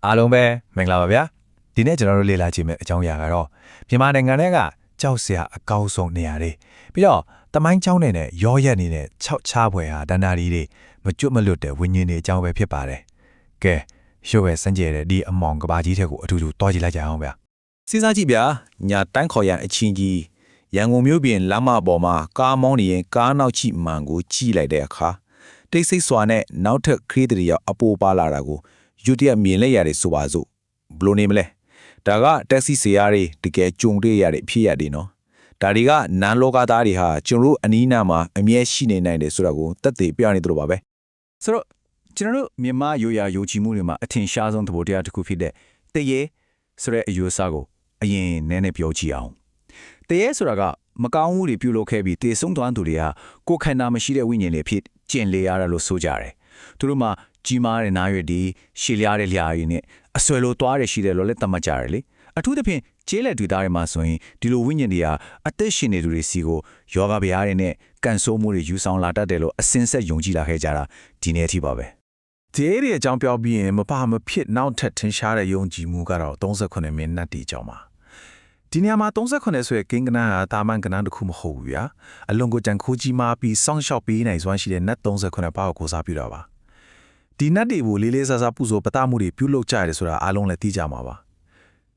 အားလုံးပဲမင်္ဂလာပါဗျာဒီနေ့ကျွန်တော်တို့လေ့လာကြည့်မယ့်အကြောင်းအရာကတော့မြန်မာနိုင်ငံထဲကကြောက်စရာအကောင်းဆုံးနေရာတွေပြီးတော့တမိုင်းကျောင်းနဲ့ရောရက်နေတဲ့၆ချားပွဲဟာဒန္တာရီတွေမကျွတ်မလွတ်တဲ့ဝိညာဉ်တွေအကြောင်းပဲဖြစ်ပါတယ်ကဲရုပ်ပဲစမ်းကြည့်တဲ့ဒီအမောင်ကဘာကြီးတဲ့ကိုအထူးတွားကြည့်လိုက်ကြအောင်ဗျာ စဉ်းစားကြည့်ဗျာညာတန်းခေါ်ရန်အချင်းကြီးရန်ကုန်မြို့ပြင်လမ်းမပေါ်မှာကားမောင်းနေရင်ကားနောက်ချိမှန်ကိုကြီးလိုက်တဲ့အခါတိတ်ဆိတ်စွာနဲ့နောက်ထပ်ခရီးသည်ရောက်အပိုးပါလာတာကိုယူတရမြင်လိုက်ရတယ်ဆိုပါစို့ဘလို့နေမလဲဒါကတက်ဆီဆရာတွေတကယ်ကြုံတွေ့ရတဲ့ဖြစ်ရတယ်နော်ဒါတွေကနန်းလောကသားတွေဟာကျွန်တော်တို့အနီးနားမှာအမြဲရှိနေနိုင်တယ်ဆိုတာကိုသက်သေပြနေတယ်လို့ပါပဲဆိုတော့ကျွန်တော်တို့မြန်မာရိုးရာယုံကြည်မှုတွေမှာအထင်ရှားဆုံးသဘောတရားတစ်ခုဖြစ်တဲ့တရေဆိုတဲ့အယူအဆကိုအရင်နည်းနည်းပြောကြည့်အောင်တရေဆိုတာကမကောင်းမှုတွေပြုလုပ်ခဲ့ပြီးတေဆုံးသွားသူတွေကကိုယ်ခန္ဓာမရှိတဲ့ဝိညာဉ်တွေဖြစ်ကျင်လေရတာလို့ဆိုကြတယ်သူတို့မှာကြီးမားတဲ့နားရွက်တွေရှည်လျားတဲ့လျှာရည်နဲ့အဆွဲလိုသွားတယ်ရှိတယ်လို့လည်းသတ်မှတ်ကြတယ်လေအထူးသဖြင့်ကျေးလက်တွေသားတွေမှာဆိုရင်ဒီလိုဝိညာဉ်တွေဟာအသက်ရှင်နေသူတွေစီကိုယောဂဗျာတွေနဲ့ကန်ဆိုးမှုတွေယူဆောင်လာတတ်တယ်လို့အစင်ဆက်ယုံကြည်လာခဲ့ကြတာဒီနေ့အထိပါပဲဒီရဲ့အကြောင်းပြောပြီးရင်မပါမဖြစ်နောက်ထပ်ထင်ရှားတဲ့ယုံကြည်မှုကတော့38မိနစ်တီအကြောင်းပါဒီနေရာမှာ38ဆိုတဲ့ကိန်းကနန်းဟာတာမန်ကနန်းတစ်ခုမဟုတ်ဘူးဗျာအလွန်ကိုကြံခိုးကြီးမားပြီးစောင့်ရှောက်ပေးနိုင်စွမ်းရှိတဲ့နတ်38ပါးကိုစားပြတာပါဒီနတ်တွေကိုလေးလေးစားစားပူဇော်ပသမှုတွေပြုလုပ်ကြရတယ်ဆိုတာအားလုံးလည်းသိကြမှာပါ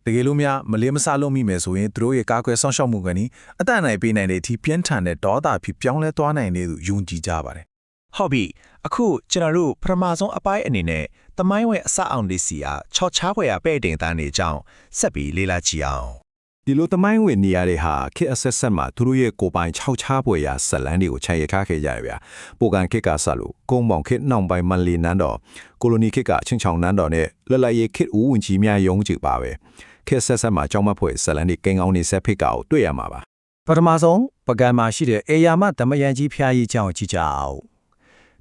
တကယ်လို့များမလေးမစားလုပ်မိမယ်ဆိုရင်သူတို့ရဲ့ကာကွယ်စောင့်ရှောက်မှုကနေအတန်နိုင်ပေးနိုင်တဲ့အထိပြင်းထန်တဲ့ဒေါသဖြစ်ပြောင်းလဲသွားနိုင်တဲ့သူယုံကြည်ကြပါတယ်ဟုတ်ပြီအခုကျွန်တော်တို့ပထမဆုံးအပိုင်းအနေနဲ့တမိုင်းဝဲအစအောင်လေးစီအားချော့ချားဖွယ်ရပဲ့တင်တန်းနေကြောင်းဆက်ပြီးလေ့လာကြည့်အောင်ဒီလိုတမိုင်းဝင်နေရာတွေဟာခေတ်အဆက်ဆက်မှာသူတို့ရဲ့ကိုယ်ပိုင်၆ချားပွဲရာဇလန်းတွေကိုခြံရထားခဲ့ကြရဗျာပိုကန်ခေတ်ကဆက်လို့ကုန်းပေါင်ခေတ်နောက်ပိုင်းမန်လီနန်းတော်ကိုလိုနီခေတ်ကချင်းချောင်နန်းတော်နဲ့လလရေးခေတ်ဦးဝင်ကြီးများယုံကြည်ပါပဲခေတ်ဆက်ဆက်မှာကြောင်းမဖွဲဇလန်းတွေကိန်းကောင်းနေဆက်ဖိတ်ကကိုတွေ့ရမှာပါပထမဆုံးပကံမှာရှိတဲ့အေယာမဓမ္မယန်ကြီးဖျားကြီးအကြောင်းကြည့်ကြအောင်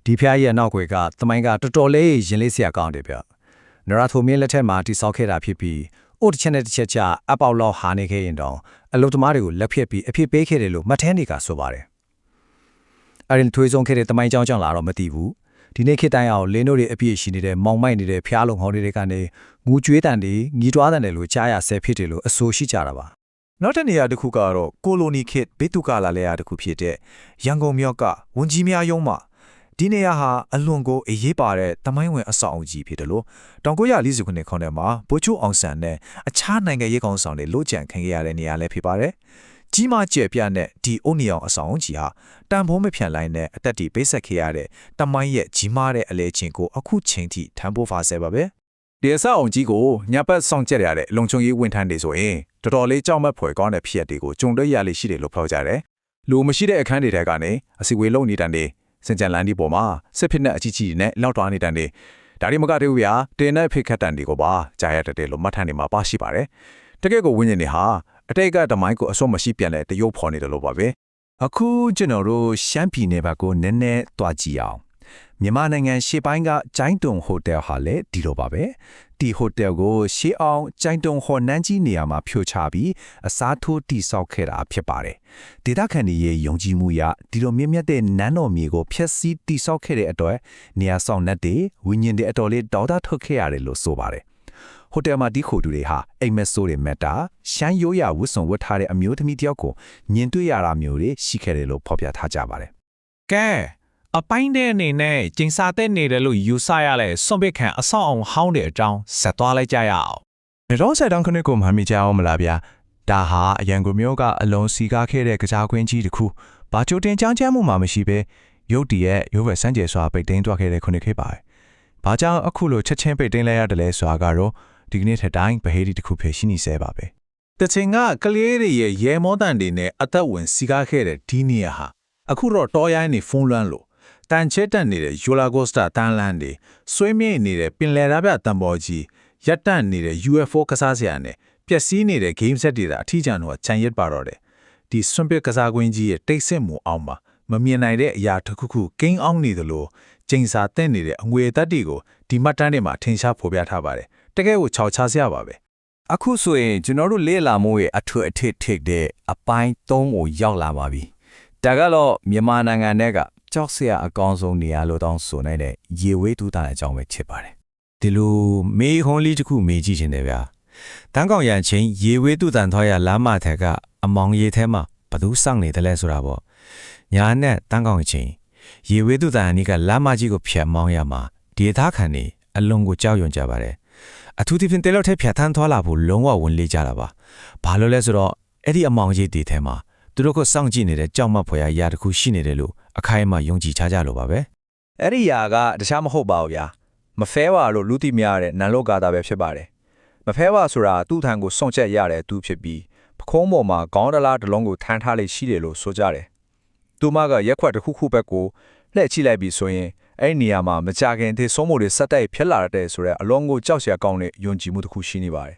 ဒီဖျားကြီးရဲ့နောက်ွယ်ကတမိုင်းကတော်တော်လေးရင်လေးစရာကောင်းတယ်ဗျနရထိုမင်းလက်ထက်မှာတိဆောက်ခဲ့တာဖြစ်ပြီးအိုတစ်ချက်နဲ့တစ်ချက်ချအပေါက်လောက်ဟာနေခဲ့ရင်တော့အလုသမားတွေကိုလက်ဖြတ်ပြီးအဖြစ်ပေးခဲ့တယ်လို့မှတ်တမ်းတွေကဆိုပါတယ်။အရင်ထွေးဆုံးခဲ့တဲ့တမိုင်းကြောင်းလာတော့မသိဘူး။ဒီနေ့ခေတ်တိုင်းအောင်လင်းတို့တွေအပြည့်ရှိနေတဲ့မောင်မိုက်နေတဲ့ဖျားလုံးဟောင်းတွေကနေငူကျွေးတန်တွေငီးတွားတန်တွေလို့ကြားရဆဲဖြစ်တယ်လို့အဆိုရှိကြတာပါ။နောက်တစ်နေရာတစ်ခုကတော့ကိုလိုနီခေတ်ဘေတုကာလာလဲရာတစ်ခုဖြစ်တဲ့ရန်ကုန်မြို့ကဝန်ကြီးများယုံမှာဒီနေရာဟာအလွန်ကိုအရေးပါတဲ့တမိုင်းဝင်အဆောက်အဦကြီးဖြစ်တယ်လို့1940ခုနှစ်ခေါင်းထဲမှာဗိုလ်ချုပ်အောင်ဆန်းနဲ့အခြားနိုင်ငံရေးကောင်ဆောင်တွေလို့ကြံခံခဲ့ရတဲ့နေရာလည်းဖြစ်ပါတယ်။ကြီးမားကျယ်ပြန့်တဲ့ဒီအုတ်နီအောင်အဆောက်အဦကြီးဟာတန်ဖိုးမဖြန်လိုက်တဲ့အသက်တီပေးဆက်ခဲ့ရတဲ့တမိုင်းရဲ့ကြီးမားတဲ့အလဲချင်းကိုအခုချိန်ထိထမ်းဖို့ဖာဆဲပါပဲ။ဒီအဆောက်အဦကြီးကိုညပတ်ဆောင်ကျက်ရတဲ့လုံခြုံရေးဝန်ထမ်းတွေဆိုရင်တော်တော်လေးကြောက်မက်ဖွယ်ကောင်းတဲ့ဖြစ်ရပ်တွေကိုကြုံတွေ့ရလိမ့်ရှိတယ်လို့ဖော်ကြတယ်။လူမရှိတဲ့အခန်းတွေထဲကနေအစီအဝေးလုံနေတဲ့နေစင်ကြံလန်ဒီပေါ်မှာစစ်ဖစ်နဲ့အကြီးကြီးနဲ့လောက်တွားနေတန်တွေဒါတွေမကတည်းကဗျာတင်တဲ့ဖိတ်ခတ်တန်တွေကိုပါကြားရတဲ့လို့မှတ်ထန်တွေမှာပါရှိပါတယ်တကယ့်ကိုဝိညာဉ်တွေဟာအတိတ်ကတမိုင်းကိုအစွန်းမရှိပြန်လဲတရုပ်ဖော်နေတယ်လို့ပါပဲအခုကျွန်တော်တို့ရှမ်းပြည်နယ်ဘက်ကိုနည်းနည်းတွားကြည့်အောင်မြန်မာနိုင်ငံရှေ့ပိုင်းကကျိုင်းတုံဟိုတယ်ဟာလည်းဒီလိုပါပဲဒီဟိုတယ်ကိုရှေးအောင်ကျိုင်းတုံဟော်နန်းကြီးနေရာမှာဖြိုချပြီးအစားထိုးတိဆောက်ခဲ့တာဖြစ်ပါတယ်ဒေသခံတွေရဲ့ယုံကြည်မှုရဒီလိုမြင့်မြတ်တဲ့နန်းတော်မြေကိုဖျက်ဆီးတိဆောက်ခဲ့တဲ့အတွက်နေရာဆောင်နှက်တွေဝိညာဉ်တွေအတော်လေးဒေါသထုတ်ခဲ့ရတယ်လို့ဆိုပါတယ်ဟိုတယ်မှာဒီခိုတူတွေဟာအိမ်မက်ဆိုးတွေမက်တာရှမ်းရိုးရဝတ်စုံဝတ်ထားတဲ့အမျိုးသမီးတယောက်ကိုမြင်တွေ့ရတာမျိုးတွေရှိခဲ့တယ်လို့ဖော်ပြထားကြပါတယ်ကဲအပိုင်းတဲ့အနေနဲ့ကျင်းစာတဲ့နေတယ်လို့ယူဆရလဲစွန့်ပစ်ခံအဆောက်အုံဟောင်းတဲ့အကြောင်းဆက်သွားလိုက်ကြရအောင်တော့ဆက်တောင်းခနစ်ကိုမှမိကြအောင်မလားဗျာဒါဟာအရန်ကိုမျိုးကအလုံးစီကားခဲ့တဲ့ကစားကွင်းကြီးတစ်ခုဘာချိုတင်ချမ်းချမ်းမှုမှမရှိဘဲရုတ်တရက်ရုပ်ဝက်စမ်းကြယ်စွာပိတ်သိမ်းသွားခဲ့တဲ့ခုနှစ်ခေတ်ပါဘာကြောင့်အခုလိုချက်ချင်းပိတ်သိမ်းလိုက်ရတယ်လဲဆိုတာကတော့ဒီကနေ့ထက်တိုင်းဗဟေဒီတစ်ခုဖြစ်ရှိနေဆဲပါပဲတချင်ကကလေးတွေရဲ့ရဲမောတန်တွေနဲ့အသက်ဝင်စီကားခဲ့တဲ့ဒီနေရာဟာအခုတော့တော်ရိုင်းနေဖုံးလွှမ်းလို့တန်ချဲတက်နေတဲ့ယူလာဂိုစတာတန်လန်တွေဆွေးမြေ့နေတဲ့ပင်လယ်ဓာတ်ပြတံပေါ်ကြီးရက်တန့်နေတဲ့ UFO ကစားစရာနဲ့ပျက်စီးနေတဲ့ game set တွေအထီးကျန်တော့ခြံရစ်ပါတော့တယ်ဒီစွန့်ပစ်ကစားကွင်းကြီးရဲ့တိတ်ဆိတ်မှုအောင်မှာမမြင်နိုင်တဲ့အရာတစ်ခုခုကိန်းအောင်နေသလိုကျင်းစာတက်နေတဲ့အငွေသက်တွေကိုဒီမှတ်တမ်းတွေမှာထင်ရှားဖော်ပြထားပါတယ်တကယ်ကိုခြောက်ခြားစရာပါပဲအခုဆိုရင်ကျွန်တော်တို့လေ့လာမှုရဲ့အထွတ်အထိပ်ထိပ်တဲ့အပိုင်း3ကိုရောက်လာပါပြီဒါကတော့မြန်မာနိုင်ငံထဲကကြောက်စရာအကောင်းဆုံးနေရာလို့တောင်းဆိုနိုင်တဲ့ရေဝေးတူးတာအကြောင်းပဲဖြစ်ပါတယ် ဒီလိုမေးခွန်းလေးတစ်ခုမေးကြည့်ချင်တယ်ဗျာတန်းကောင်ရန်ချင်းရေဝေးတူတန်ထောရလမ်းမထက်ကအမောင်ရေထဲမှာဘသူစောင့်နေတယ်လဲဆိုတာပေါ့ညာနဲ့တန်းကောင်ချင်းရေဝေးတူတန်အနီးကလမ်းမကြီးကိုဖြတ်မောင်းရမှာဒေသခံနေအလုံးကိုကြောက်ရွံ့ကြပါတယ်အထူးသဖြင့်တဲလောက်ထက်ဖြတ်ထန်းသွားလာဖို့လုံးဝဝင်လေးကြတာပါဘာလို့လဲဆိုတော့အဲ့ဒီအမောင်ကြီးဒီထဲမှာသူတို့ကိုစောင့်ကြည့်နေတဲ့ကြောက်မက်ဖွယ်ရာယာတစ်ခုရှိနေတယ်လို့အခိုင်အမာယုံကြည်ကြလို့ပါပဲ အဲ့ဒီຢာကတခြားမဟုတ်ပါဘူးဗျာမဖဲဝါလို့လူသိများတဲ့နန်လော့ကာတာပဲဖြစ်ပါတယ်မဖဲဝါဆိုတာသူ့ထံကိုစွန့်ချက်ရတဲ့သူဖြစ်ပြီးပခုံးပေါ်မှာခေါင်းတလားတစ်လုံးကိုထမ်းထားလေးရှိတယ်လို့ဆိုကြတယ်သူမကရက်ခွက်တစ်ခုခုဘက်ကိုလှည့်ချိလိုက်ပြီးဆိုရင်အဲ့ဒီနေရာမှာမကြခင်သေးဆုံးမှုတွေဆက်တိုက်ဖြစ်လာတဲ့ဆိုတဲ့အလုံးကိုကြောက်စရာကောင်းတဲ့ယုံကြည်မှုတစ်ခုရှိနေပါတယ်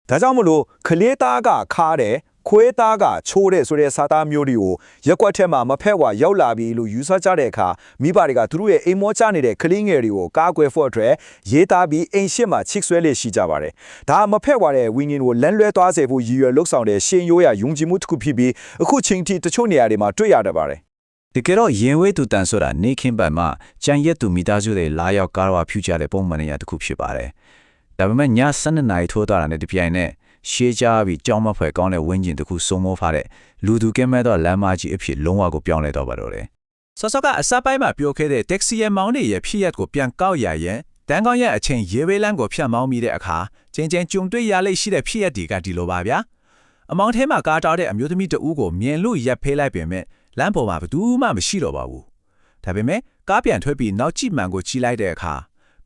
ဒါကြောင့်မလို့ခလေးသားကခါတဲ့ခွေးသားကချိုးတဲ့ဆိုတဲ့စာသားမျိုးတွေကိုရက်ကွက်ထဲမှာမဖက်ဝါရောက်လာပြီလို့ယူဆကြတဲ့အခါမိဘတွေကသူတို့ရဲ့အိမ်မောချနေတဲ့ကလေးငယ်တွေကိုကားကွယ်ဖို့အတွက်ရေးသားပြီးအိမ်ရှိမှာချစ်ဆွဲလေးရှိကြပါတယ်။ဒါမဖက်ဝါတဲ့ဝင်းငင်ကိုလန်းလွဲသွားစေဖို့ရည်ရွယ်လှုပ်ဆောင်တဲ့ရှင်ရိုးရယုံကြည်မှုတစ်ခုဖြစ်ပြီးအခုချိန်ထိတချို့နေရာတွေမှာတွေ့ရတတ်ပါတယ်။ တကယ်တော့ရင်ဝေးသူတန်ဆိုတာနေခင်းပတ်မှာကြံရက်သူမိသားစုတွေလာရောက်ကားဝဖြူကြတဲ့ပုံမှန်နေရာတစ်ခုဖြစ်ပါတယ်။ဒါပေမဲ့ည7 နာရီထိုးသွားတာနဲ့တပြိုင်နက်ရှေးကြပြီးကြောင်းမဖွဲ့ကောင်းတဲ့ဝင်းကျင်တစ်ခုစုံမိုးဖားတဲ့လူသူကဲမဲ့တော့လမ်းမကြီးအဖြစ်လုံးဝကိုပြောင်းလဲတော့ပါတော့တယ်။ဆော့ဆော့ကအစပိုင်းမှာပြောခဲ့တဲ့တက္ကစီရဲ့မောင်းနေရဲ့ဖြစ်ရက်ကိုပြန်ကောက်ရရင်တန်းကောင်းရဲ့အချိန်ရေဝေးလမ်းကိုဖြတ်မောင်းမိတဲ့အခါချင်းချင်းကြုံတွေ့ရလိမ့်ရှိတဲ့ဖြစ်ရက်တွေကဒီလိုပါဗျာ။အမောင်ထဲမှာကားတောက်တဲ့အမျိုးသမီးတဦးကိုမြင်လို့ရပ်ဖေးလိုက်ပြင်မဲ့လမ်းပေါ်မှာဘယ်သူမှမရှိတော့ပါဘူး။ဒါပေမဲ့ကားပြန်ထွက်ပြီးနောက်ကြည့်မှန်ကိုကြည့်လိုက်တဲ့အခါ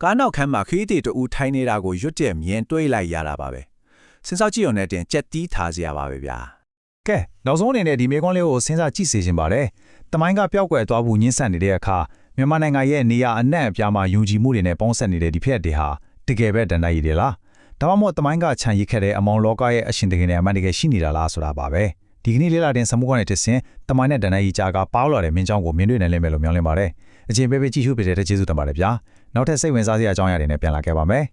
ကားနောက်ခန်းမှာခရီးသည်တဦးထိုင်နေတာကိုရွတ်တဲ့မြင်တွေ့လိုက်ရတာပါပဲ။စဉ်းစားကြည့်ရုံနဲ့တင်ကြက်တီးထားစရာပါပဲဗျာ။ ကဲနောက်ဆုံးအနေနဲ့ဒီမေကွန်းလေးကိုစဉ်းစားကြည့်စေချင်ပါတယ်။တမိုင်းကပျောက်ကွယ်သွားဖို့ညှင်းဆန်နေတဲ့အခါမြန်မာနိုင်ငံရဲ့နေရာအနှံ့အပြားမှာယုံကြည်မှုတွေနဲ့ပေါင်းဆက်နေတဲ့ဒီဖြစ်တွေဟာတကယ်ပဲတန်တိုက်ရည်လား။ဒါမှမဟုတ်တမိုင်းကခြံရစ်ခဲ့တဲ့အမောင်လောကရဲ့အရှင်တကယ်နဲ့အမှန်တကယ်ရှိနေတာလားဆိုတာပါပဲ။ဒီကနေ့လေးလာတဲ့စမှုကွန်းနဲ့တဆင်တမိုင်းနဲ့တန်တိုက်ရည်ကြားကပေါလာတဲ့မင်းကြောင့်ကိုမြင်တွေ့နိုင်လိမ့်မယ်လို့မျှော်လင့်ပါတယ်။အချိန်ပေးပေးကြည့်ရှုပေးတဲ့ကျေးဇူးတင်ပါတယ်ဗျာ။နောက်ထပ်စိတ်ဝင်စားစရာအကြောင်းအရာတွေနဲ့ပြန်လာခဲ့ပါမယ်။